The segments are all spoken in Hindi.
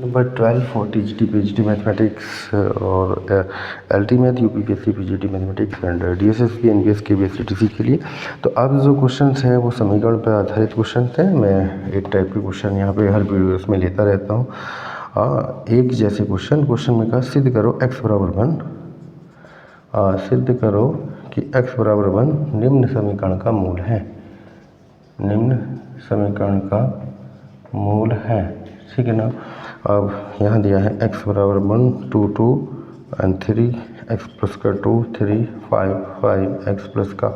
Number 12 for TGT PGT mathematics और LT math UPPSC PGT mathematics and DSSP NPS KVS TTC के लिए। तो अब जो क्वेश्चंस हैं वो समीकरण पर आधारित क्वेश्चन हैं। मैं एक टाइप के क्वेश्चन यहाँ पे हर वीडियोस में लेता रहता हूँ। एक जैसे क्वेश्चन में कहा सिद्ध करो x बराबर 1, सिद्ध करो कि x बराबर 1 निम्न समीकरण का मूल है, निम्न समीकरण का मूल है। ठीक है ना। अब यहाँ दिया है x बराबर 1 2 2 एंड 3 x प्लस का 2 3 5 5 x प्लस का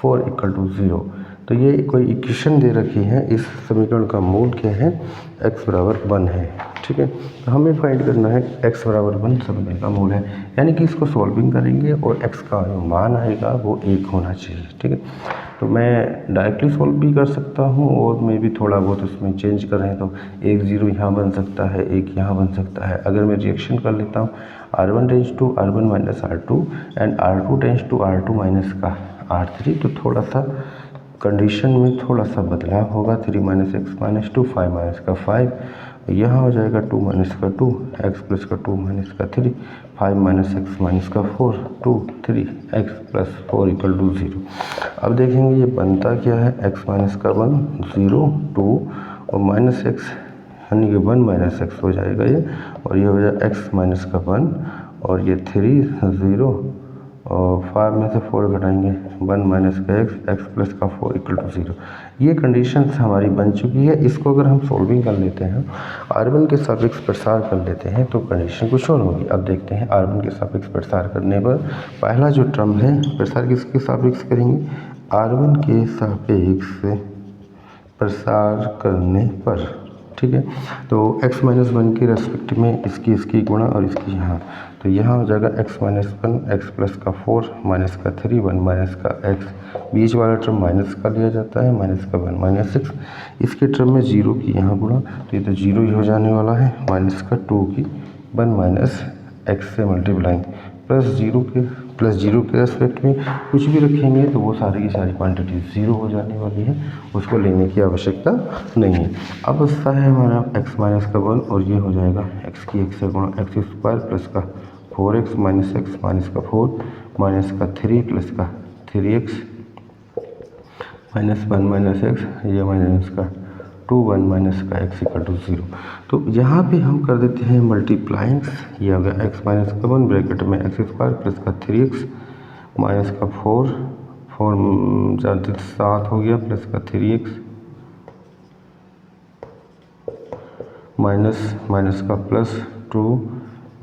4 इक्वल टू 0। तो ये कोई इक्वेशन दे रखी है, इस समीकरण का मूल क्या है, x बराबर 1 है। ठीक है, तो हमें फाइंड करना है x बराबर 1 समीकरण का मूल है, यानी कि इसको सॉल्विंग करेंगे और x का जो मान आएगा वो 1 होना चाहिए। ठीक है, तो मैं डायरेक्टली सॉल्व भी कर सकता हूँ और मैं भी थोड़ा बहुत उसमें चेंज करें तो 1 0 यहाँ बन सकता है, 1 यहाँ बन सकता है। अगर मैं रिएक्शन कर लेता हूँ R1 tends to R1 minus R2 and R2 tends to R2 minus का R3, तो थोड़ा सा कंडीशन में थोड़ा सा बदलाव होगा। 3 माइनस एक्स माइनस 2 5 माइनस का 5, यहाँ हो जाएगा 2 माइनस का 2 एक्स प्लस का 2 माइनस का 3 5 माइनस एक्स माइनस का 4 2 3 एक्स प्लस 4 इक्वल टू 0। अब देखेंगे ये बनता क्या है, एक्स माइनस का 1 0 2 और माइनस एक्स यानी कि 1 माइनस एक्स हो जाएगा ये, और ये हो जाएगा एक्स माइनस का 1 और ये 3 0 और 5 में से 4 घटाएंगे 1 माइनस का एक्स प्लस का 4 इक्वल टू 0। ये कंडीशंस हमारी बन चुकी है। इसको अगर हम सॉल्विंग कर लेते हैं, R1 के सापेक्ष प्रसार कर लेते हैं तो कंडीशन कुछ और होगी। अब देखते हैं R1 के सापेक्ष प्रसार करने पर पहला जो टर्म है, प्रसार किसके सापेक्ष करेंगे, R1 के सापेक्ष प्रसार करने पर। ठीक है, तो x माइनस 1 के रेस्पेक्ट में इसकी गुणा और इसकी यहाँ, तो यहाँ हो जाएगा x माइनस 1 एक्स प्लस का 4 माइनस का 3 1 माइनस का x, बीच वाला टर्म माइनस का लिया जाता है, माइनस का 1 माइनस 6, इसके टर्म में 0 की यहाँ गुणा, तो ये तो 0 ही हो जाने वाला है, माइनस का 2 की 1 माइनस x से मल्टीप्लाई प्लस 0 के रेस्पेक्ट में कुछ भी रखेंगे तो वो सारी की सारी क्वांटिटी 0 हो जाने वाली है, उसको लेने की आवश्यकता नहीं है। अब बचता है हमारा x माइनस का 1 और ये हो जाएगा x की x से गुणा एक्स स्क्वायर प्लस का 4x माइनस एक्स माइनस का 4 माइनस का 3 प्लस का 3x माइनस 1 माइनस एक्स, ये माइनस का 2 1 माइनस का x इक्वल टू 0। तो यहाँ पे हम कर देते हैं मल्टीप्लाइंग्स, ये हो गया x माइनस का 1 ब्रैकेट में एक्स स्क्वायर प्लस का 3x माइनस का 4 7 हो गया प्लस का 3x माइनस का प्लस 2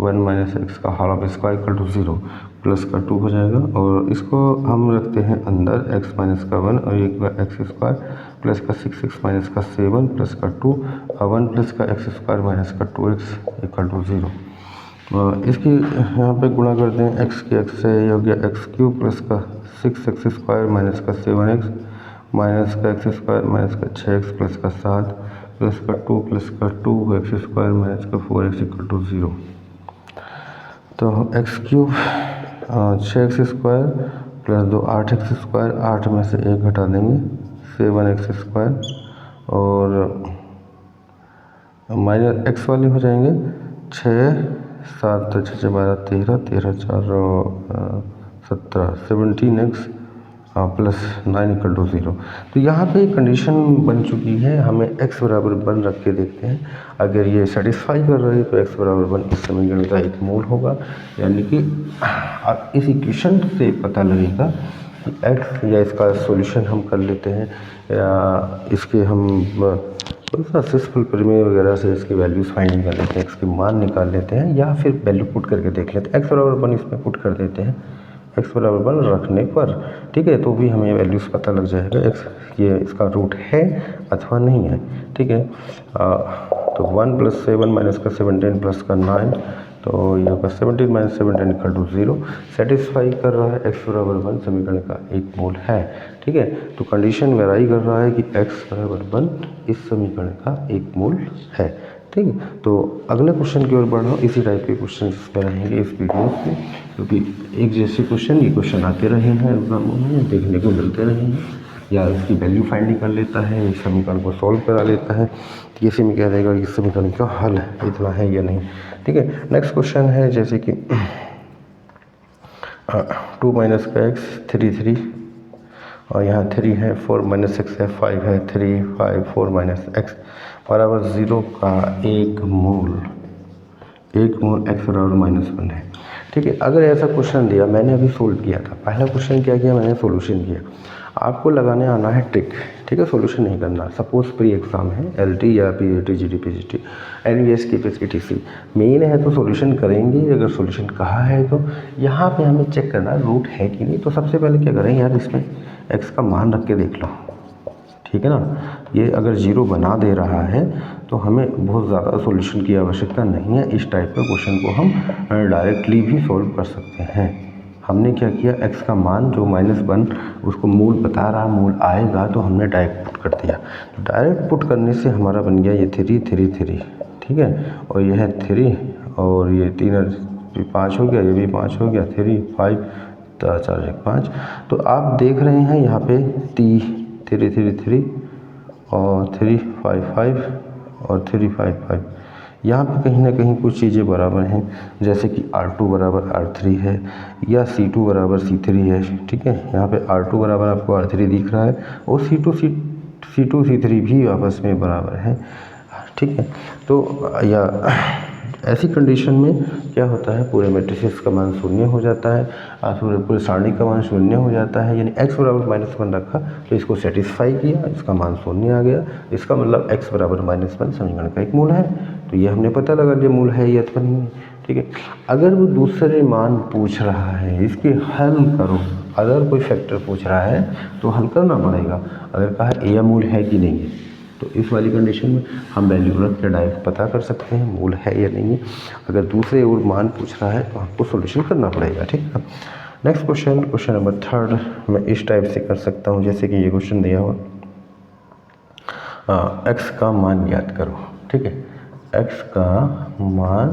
1 माइनस एक्स का whole of square equal to 0 plus का 2 हो जाएगा, और इसको हम रखते हैं अंदर x माइनस का 1 और एक एक्स स्क्वायर प्लस का 6x माइनस का 7 प्लस का 2 1 प्लस का एक्स स्क्वायर माइनस का 2x इक्वल टू 0। इसकी यहाँ पे गुणा करते हैं x के x से, ये हो गया एक्स क्यूब प्लस का 6x स्क्वायर माइनस का 7x माइनस का एक्स स्क्वायर माइनस का 6x प्लस का 7 प्लस का 2 प्लस का 2 एक्स स्क्वायर माइनस का 4x इक्वल टू 0। तो x cube 6x square plus 2 8x square, 8 में से 1 घटा देंगे 7x स्क्वायर और माइनस एक्स वाले हो जाएंगे 6 7 6 12 13 13 4 17 17x प्लस 9 इक्वल टू 0। तो यहाँ पे कंडीशन बन चुकी है, हमें x बराबर 1 रख के देखते हैं। अगर ये सेटिस्फाई कर रही है तो x बराबर 1 इस समीकरण का एक मूल होगा, यानी कि इस इक्वेशन से पता लगेगा कि x, या इसका सॉल्यूशन हम कर लेते हैं या इसके हम सक्सेसफुल प्रमेय वगैरह से इसकी वैल्यूज फाइंड कर लेते हैं, x के मान निकाल लेते हैं, या फिर वैल्यू पुट करके देख लेते हैं। x बराबर 1 इसमें पुट कर देते हैं, x बराबर 1 रखने पर, ठीक है, तो भी हमें वैल्यूज़ पता लग जाएगा x ये इसका रूट है अथवा नहीं है। ठीक है, तो 1 प्लस 7 माइनस का 17 प्लस का 9, तो ये होगा 17 माइनस 17 इक्वल टू 0, सेटिस्फाई कर रहा है x बराबर 1 समीकरण का एक मूल है। ठीक है, तो कंडीशन वेराई कर रहा है कि x बराबर 1 इस समीकरण का एक मूल है। ठीक है, तो अगले क्वेश्चन की ओर बढ़ो, इसी टाइप के क्वेश्चन इसमें रहेंगे इस वीडियो में, क्योंकि एक जैसे क्वेश्चन ये क्वेश्चन आते रहे हैं एग्जामों में, देखने को मिलते रहे हैं। या इसकी वैल्यू फाइंडिंग कर लेता है, इस समीकरण को सॉल्व करा लेता है, तो ये से में कह देगा इस समीकरण का हल इतना है या नहीं। ठीक है, नेक्स्ट क्वेश्चन है जैसे कि 2 माइनस का एक्स 3 और यहाँ 3 है, 4 माइनस एक्स है 5 है, 3 5 4 माइनस एक्स बराबर 0 का एक मूल एक्स बराबर -1 है। ठीक है, अगर ऐसा क्वेश्चन दिया, मैंने अभी सोल्व किया था, पहला क्वेश्चन क्या किया मैंने, सोल्यूशन किया। आपको लगाने आना है ट्रिक, ठीक है, सोल्यूशन नहीं करना। सपोज प्री एग्जाम है, एलटी या पीएटी जीडी पीजीटी एनवीएस की टीसी मेन है तो सोल्यूशन करेंगे। अगर सोल्यूशन कहा है तो यहाँ पे हमें चेक करना रूट है कि नहीं। तो सबसे पहले क्या करें यार, इसमें एक्स का मान रख के देख लो, ठीक है ना। ये अगर 0 बना दे रहा है तो हमें बहुत ज़्यादा सॉल्यूशन की आवश्यकता नहीं है। इस टाइप के क्वेश्चन को हम डायरेक्टली भी सॉल्व कर सकते हैं। हमने क्या किया, x का मान जो -1 उसको मूल बता रहा, मूल आएगा तो हमने डायरेक्ट पुट कर दिया। तो डायरेक्ट पुट करने से हमारा बन गया ये 3 3 3, ठीक है, और ये है 3 और ये 3 और 5 हो गया, ये भी 5 हो गया, 3 5 4 1 5। तो आप देख रहे हैं यहाँ पे 3 3 3 3 और 3 5 5 और 3 5 5। यहाँ पे कहीं ना कहीं कुछ चीज़ें बराबर हैं, जैसे कि R2 बराबर R3 है या C2 बराबर C3 है। ठीक है, यहाँ पे R2 बराबर आपको R3 दिख रहा है और C2 C3 भी आपस में बराबर है। ठीक है, तो या ऐसी कंडीशन में क्या होता है, पूरे मैट्रिसेस का मान 0 हो जाता है, पूरे सारणी का मान 0 हो जाता है। यानी x बराबर -1 रखा तो इसको सेटिस्फाई किया, इसका मान 0 आ गया, इसका मतलब x बराबर -1 समीकरण का एक मूल है। तो ये हमने पता लगा लिया मूल है या अथवा नहीं है। ठीक है, अगर वो दूसरे मान पूछ रहा है इसके हल करो, अगर कोई फैक्टर पूछ रहा है तो हल करना पड़ेगा। अगर कहा ए मूल है कि नहीं है तो इस वाली कंडीशन में हम वैल्यू रख के डायरेक्ट पता कर सकते हैं मूल है या नहीं है। अगर दूसरे और मान पूछ रहा है तो आपको सॉल्यूशन करना पड़ेगा। ठीक है, नेक्स्ट क्वेश्चन नंबर 3 मैं इस टाइप से कर सकता हूँ, जैसे कि ये क्वेश्चन दिया हुआ एक्स का मान ज्ञात करो। ठीक है, एक्स का मान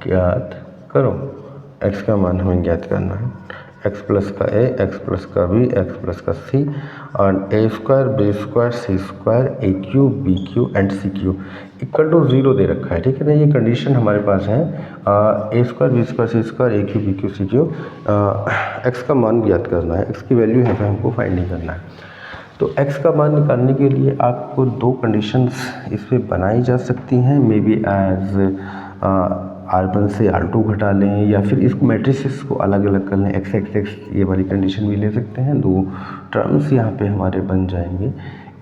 ज्ञात करो, एक्स का मान हमें ज्ञात करना है। एक्स प्लस का ए, एक्स प्लस का बी, एक्स प्लस का सी और ए square b square c square a cube b Q and C Q equal to 0 दे रखा है। ठीक है ना, ये कंडीशन हमारे पास है। A square b square c square a cube b cube c cube, x का मान ज्ञात करना है, एक्स की वैल्यू यहाँ पे हमको फाइंडिंग करना है। तो x का मान निकालने के लिए आपको 2 कंडीशंस इस पर बनाई जा सकती हैं। मे बी एज R1 से R2 घटा लें या फिर इसको मैट्रिसेस को अलग अलग कर लें, x x x ये वाली कंडीशन भी ले सकते हैं। 2 टर्म्स यहाँ पे हमारे बन जाएंगे,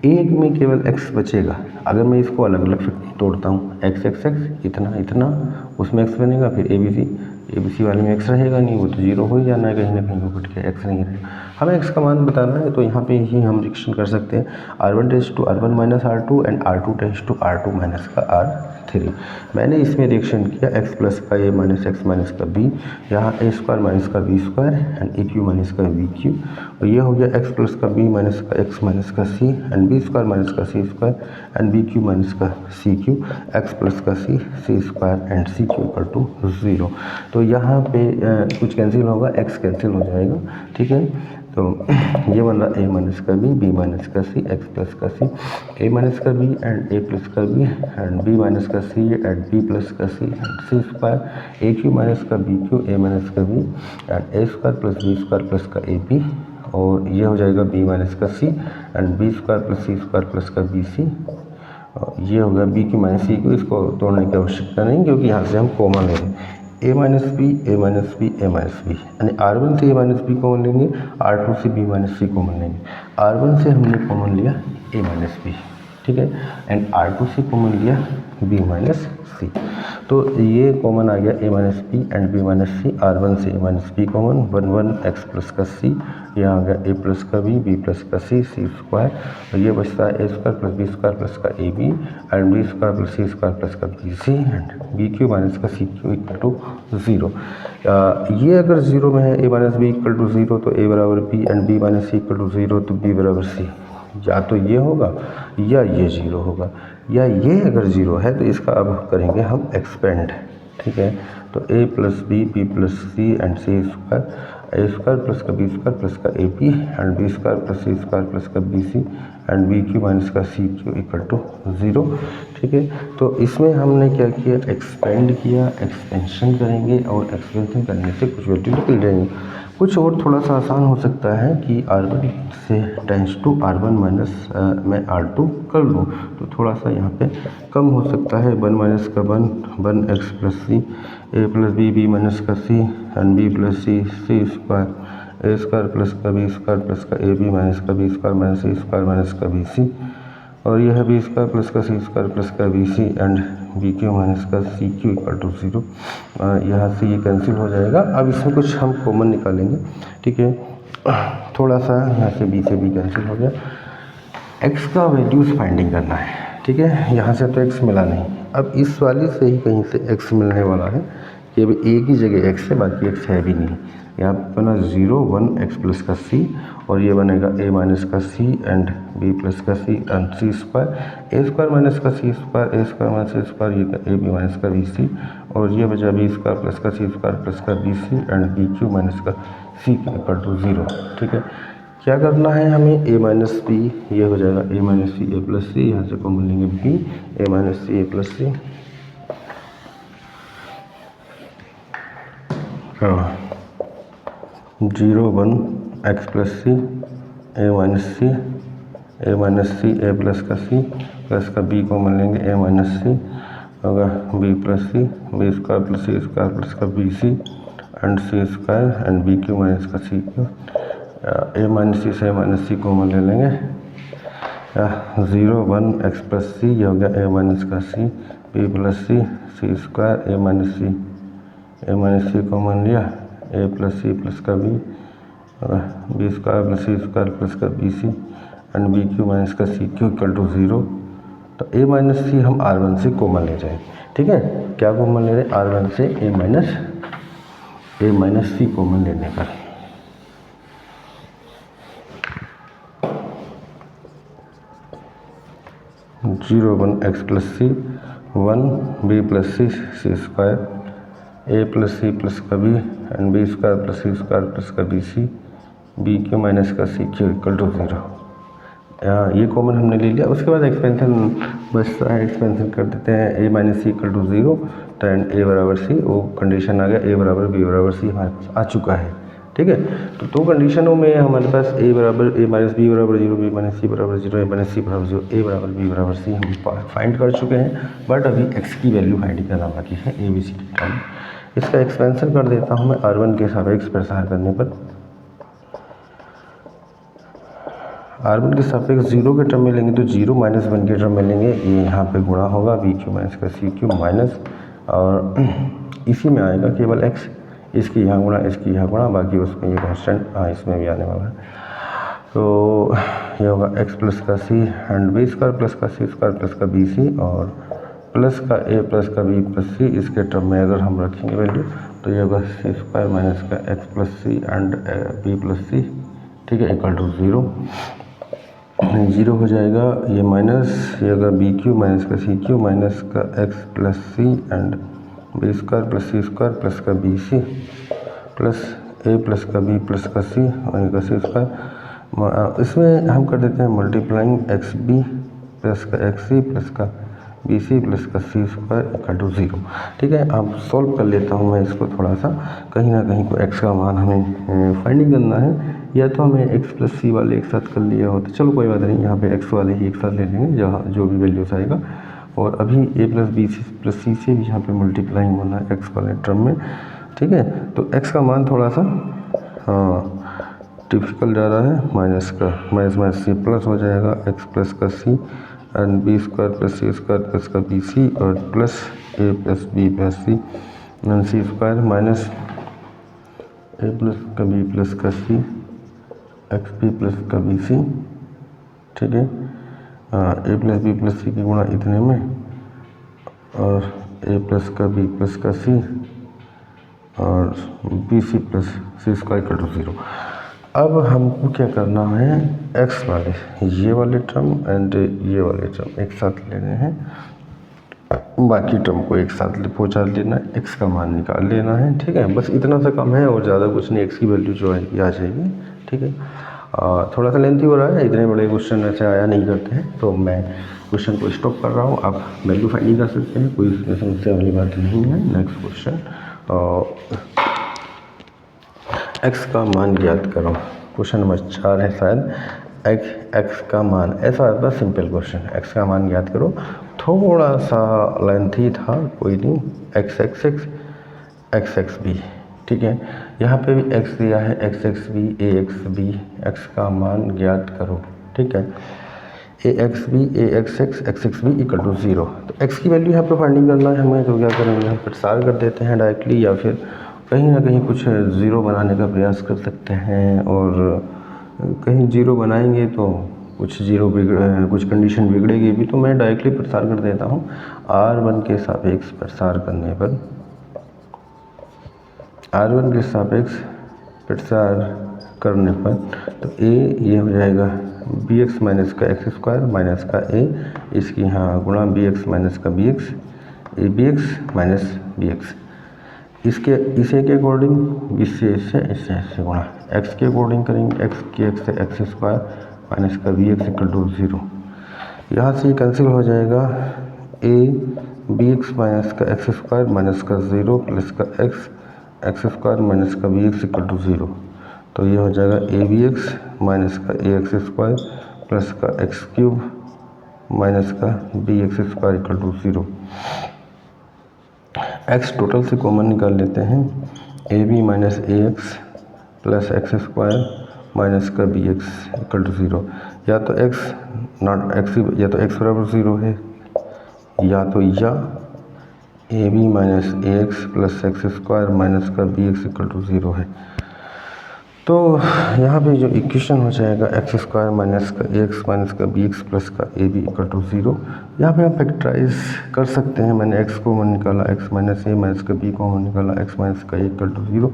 एक में केवल x बचेगा। अगर मैं इसको अलग अलग तोड़ता हूँ, x x x इतना इतना, उसमें x बनेगा, फिर ए बी सी वाले में x रहेगा नहीं, वो तो 0 हो ही जाना है, कहीं ना कहीं वो घट के x नहीं रहेगा। हमें x का मान बताना है तो यहाँ पे ही हम रिएक्शन कर सकते हैं, R1 tends to R1 minus R2 and R2 tends to R2 minus का R3। मैंने इसमें रिएक्शन किया x प्लस का a माइनस x माइनस का b, यहाँ a स्क्वायर माइनस का b square and a cube minus का b क्यू, और ये हो गया x प्लस का b माइनस का x माइनस का c and b square minus का c square and b cube minus का c क्यू, x प्लस का c square and c cube equal to 0। तो यहाँ पे कुछ कैंसिल होगा, x कैंसिल हो जाएगा। ठीक है, तो ये बन रहा a माइनस का b माइनस का c, x प्लस का c, a माइनस का b एंड a प्लस का b एंड b माइनस का c एंड b प्लस का c and c square a cube minus का b क्यू, a माइनस का b and a square plus b square plus का ए बी, और ये हो जाएगा b माइनस का c and b square plus c square plus का बी सी, ये हो गया b की माइनस सी को, इसको तोड़ने की आवश्यकता नहीं क्योंकि यहाँ से हम कॉमन ले रहे हैं। a minus b a minus b a minus b, यानी R1 से a माइनस बी कॉमन लेंगे, R2 से b माइनस सी कॉमन लेंगे। R1 से हमने कॉमन लिया a माइनस बी, ठीक है, एंड R2 से कॉमन लिया b माइनस सी। तो ये कॉमन आ गया a minus b and b minus c, R1 से a minus b common, 1 x plus का c, यहाँ आ गया a प्लस का b प्लस का c स्क्वायर, और ये बचता है a square plus b square plus का a b and b square plus c square plus का B c and b cube minus का c क्यू इक्वल टू 0। ये अगर 0 में है a minus b equal to 0 तो a बराबर b and b minus c equal to 0, तो b बराबर c, या तो ये होगा या ये 0 होगा, या ये अगर 0 है तो इसका अब करेंगे हम एक्सपेंड। ठीक है, तो a plus b plus C and c square, a square plus का बी स्क्वायर प्लस का a p and B square plus C square plus का B c and b Q minus का सी क्यू इक्वल टू 0। ठीक है, तो इसमें हमने क्या किया, एक्सपेंड किया, एक्सपेंशन करेंगे और एक्सपेंशन करने से कुछ वैल्यू निकल जाएंगे। कुछ और थोड़ा सा आसान हो सकता है कि R1 से टेंस टू R1 माइनस मैं R2 कर लूँ, तो थोड़ा सा यहाँ पे कम हो सकता है। 1 माइनस का 1 x plus c, a plus b minus का c and b plus C square, a square plus का बी स्क्वायर प्लस का ए बी माइनस का b square minus c square minus का बी सी, और यह है बी स्क्वायर प्लस का सी स्क्वायर प्लस का B c and b Q minus का सी क्यू इक्वल टू 0। यहाँ से ये कैंसिल हो जाएगा। अब इसमें कुछ हम कॉमन निकालेंगे। ठीक है, थोड़ा सा यहाँ से बी कैंसिल हो गया। एक्स का वैल्यूज फाइंडिंग करना है। ठीक है, यहाँ से तो एक्स मिला नहीं, अब इस वाली से ही कहीं से एक्स मिलने वाला है कि अभी एक ही जगह एक्स है, बाकी एक्स है भी नहीं। यहाँ पर बना 0 1 एक्स प्लस का सी और ये बनेगा ए माइनस का सी एंड बी प्लस का c and c square, a square minus का c square, a square minus c square, ये ए बी माइनस का बी सी, और ये बचा बी स्क्वायर प्लस का सी स्क्वायर प्लस का B c and b Q minus का सी क्यू इक्वल टू 0। ठीक है, क्या करना है हमें, ए माइनस बी, ये हो जाएगा ए माइनस सी ए प्लस सी, यहाँ से कॉमन लेंगे b, a minus c a plus c, 0 1 x plus c, a minus c a plus का सी प्लस का बी कॉमन लेंगे, ए माइनस सी होगा b plus c, b square plus सी स्क्वायर प्लस का B c and c square and b Q minus का सी क्यू, ए माइनस सी से ए माइनस सी कॉमन ले लेंगे, 0 1 एक्स प्लस सी, ये हो गया ए माइनस का c, b plus C square, a minus c common लिया, ए प्लस सी प्लस का बी स्क्वायर प्लस सी स्क्वायर प्लस का B c and b Q minus का सी क्यू इक्वल टू 0। तो ए माइनस सी हम R1 से कॉमन ले जाएंगे। ठीक है, क्या कॉमन ले रहे हैं, R1 से ए माइनस सी कॉमन लेने पर zero 1 x plus c 1 b plus C square, a plus c plus का b and B square plus C square plus का B c, b Q minus का सी क्यू इक्वल टू 0। ये कॉमन हमने ले लिया। उसके बाद एक्सपेंशन बचता है, एक्सपेंशन कर देते हैं, a minus c equal to 0 and a बराबर सी, वो कंडीशन आ गया, ए बराबर बी बराबर सी हमारे पास आ चुका है। ठीक है, तो दो कंडीशनों में हमारे पास ए बराबर ए माइनस बी बराबर 0, बी माइनस सी बराबर 0, ए माइनस सी बराबर 0, ए बराबर बी बराबर सी हम फाइंड कर चुके हैं, बट अभी एक्स की वैल्यू फाइंड करना बाकी है a b c d term. इसका एक्सपेंशन कर देता हूँ मैं R1 के सापेक्ष प्रसार करने पर। R1 के सापेक्ष 0 के टर्म में लेंगे तो 0 माइनस 1 के टर्म में लेंगे, ये यहाँ पे गुणा होगा बी क्यू माइनस का सी क्यू माइनस, और इसी में आएगा केवल x, इसकी यहाँ गुणा इसकी यहाँ गुणा, बाकी उसमें ये कांस्टेंट इसमें भी आने वाला है। तो ये होगा x प्लस का c and B square plus का सी स्क्वायर प्लस का बी सी और प्लस का ए प्लस का बी प्लस सी, इसके टर्म में अगर हम रखेंगे वैल्यू तो ये होगा सी स्क्वायर माइनस का x plus C and b plus c. ठीक है, इक्वल टू 0 हो जाएगा, ये माइनस, ये होगा बी क्यू माइनस का सी क्यू माइनस का x plus C and B square plus C square plus का B C plus A plus का बी प्लस का सी और का सी स्क्वायर। इसमें हम कर देते हैं मल्टीप्लाइंग एक्स बी प्लस का एक्स सी प्लस का बी सी प्लस का सी स्क्वायर इक्वल टू 0। ठीक है, अब सॉल्व कर लेता हूँ मैं इसको थोड़ा सा, कहीं ना कहीं को एक्स का मान हमें फाइंडिंग करना है, या तो हमें एक्स प्लस सी वाले एक साथ कर लिया हो तो चलो कोई बात नहीं, यहाँ पे एक्स वाले ही एक साथ ले लेंगे जहाँ जो भी वैल्यूज आएगा, और अभी ए प्लस बी सी प्लस सी से भी यहाँ पे मल्टीप्लाइंग होना है एक्स वाले टर्म में। ठीक है, तो एक्स का मान थोड़ा सा टिपिकल जा रहा है, माइनस का माइनस सी प्लस हो जाएगा एक्स प्लस का c and B square plus C square plus का बी सी और plus A plus b plus C and c square minus A plus का बी प्लस का सी एक्स बी प्लस का बी सी। ठीक है, ए प्लस बी प्लस सी की गुणा इतने में और ए प्लस का बी प्लस का सी और B C plus C square equal to 0। अब हमको क्या करना है, एक्स वाले ये वाले टर्म एंड ये वाले टर्म एक साथ लेने हैं, बाकी टर्म को एक साथ पहुँचा लेना है, एक्स का मान निकाल लेना है, ठीक है। बस इतना सा काम है और ज़्यादा कुछ नहीं, एक्स की वैल्यू जो आएगी आ जाएगी, ठीक है। थोड़ा सा लेंथी हो रहा है, इतने बड़े क्वेश्चन ऐसे आया नहीं करते हैं, तो मैं क्वेश्चन को स्टॉप कर रहा हूँ। आप वैल्यू फाइंडिंग कर सकते हैं, कोई इसमें समस्या वाली बात नहीं है। नेक्स्ट क्वेश्चन, एक्स का मान ज्ञात करो। क्वेश्चन नंबर 4 है शायद, एक्स का मान, ऐसा आता सिंपल क्वेश्चन, एक्स का मान ज्ञात करो। थोड़ा सा लेंथी था, कोई नहीं। X x x x x b, ठीक है। यहाँ पे भी एक्स दिया है, x x b a x b, x का मान ज्ञात करो, ठीक है। A x b a x x b equal to 0। तो एक्स की वैल्यू यहाँ पे फाइंडिंग करना है हमें, तो क्या करेंगे, हम प्रसार कर देते हैं डायरेक्टली, या फिर कहीं ना कहीं कुछ ज़ीरो बनाने का प्रयास कर सकते हैं। और कहीं ज़ीरो बनाएंगे तो कुछ कुछ कंडीशन बिगड़ेगी भी, तो मैं डायरेक्टली प्रसार कर देता हूँ। R1 के सापेक्ष प्रसार करने पर, R1 के सापेक्ष प्रसार करने पर, तो ए ये हो जाएगा बी एक्स माइनस का एक्स स्क्वायर माइनस का ए, इसकी यहाँ गुणा बी एक्स माइनस का b x, a b x minus b x, इसे के अकॉर्डिंग इससे गुणा, एक्स के अकॉर्डिंग करेंगे, एक्स के एक्स से एक्स स्क्वायर माइनस का बी एक्स इक्वल टू 0। यहाँ से कैंसिल हो जाएगा, ए बी एक्स माइनस का एक्स स्क्वायर माइनस का 0 प्लस का एक्स स्क्वायर माइनस का बी एक्स इक्वल टू 0। तो ये हो जाएगा ए बी एक्स माइनस का ए एक्स स्क्वायर प्लस का एक्स क्यूब माइनस का b x square equal to 0। X total से कॉमन निकाल लेते हैं, a b minus a x plus x square minus का बी एक्स इक्वल टू 0। या तो एक्स नॉट एक्स, या तो एक्स बराबर 0 है, या a b minus a x plus x square minus का बी एक्स इक्वल टू 0 है। तो यहाँ पे जो इक्वेशन हो जाएगा एक्स स्क्वायर माइनस का ए एक्स माइनस का बी एक्स प्लस का ए बी इक्वल टू 0। यहाँ पे हम फैक्टराइज कर सकते हैं। मैंने एक्स को कॉमन निकाला, एक्स माइनस ए माइनस का बी कॉमन निकाला, एक्स माइनस का a equal to 0।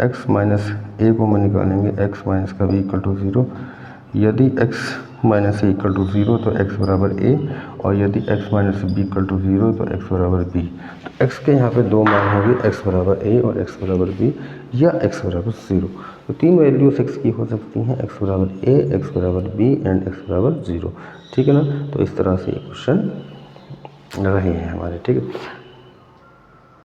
X minus a common निकालेंगे, एक्स माइनस का बी इक्वल टू 0। यदि x minus a equal to 0 तो एक्स बराबर ए, और यदि x minus b equal to 0 तो एक्स बराबर बी। तो एक्स के यहाँ पे दो मान होंगे, एक्स बराबर ए और एक्स बराबर बी, या एक्स बराबर 0। तो तीन वैल्यूज एक्स की हो सकती हैं, एक्स बराबर ए, एक्स बराबर बी एंड एक्स बराबर 0, ठीक है ना। तो इस तरह से ये क्वेश्चन रहे हैं हमारे, ठीक है।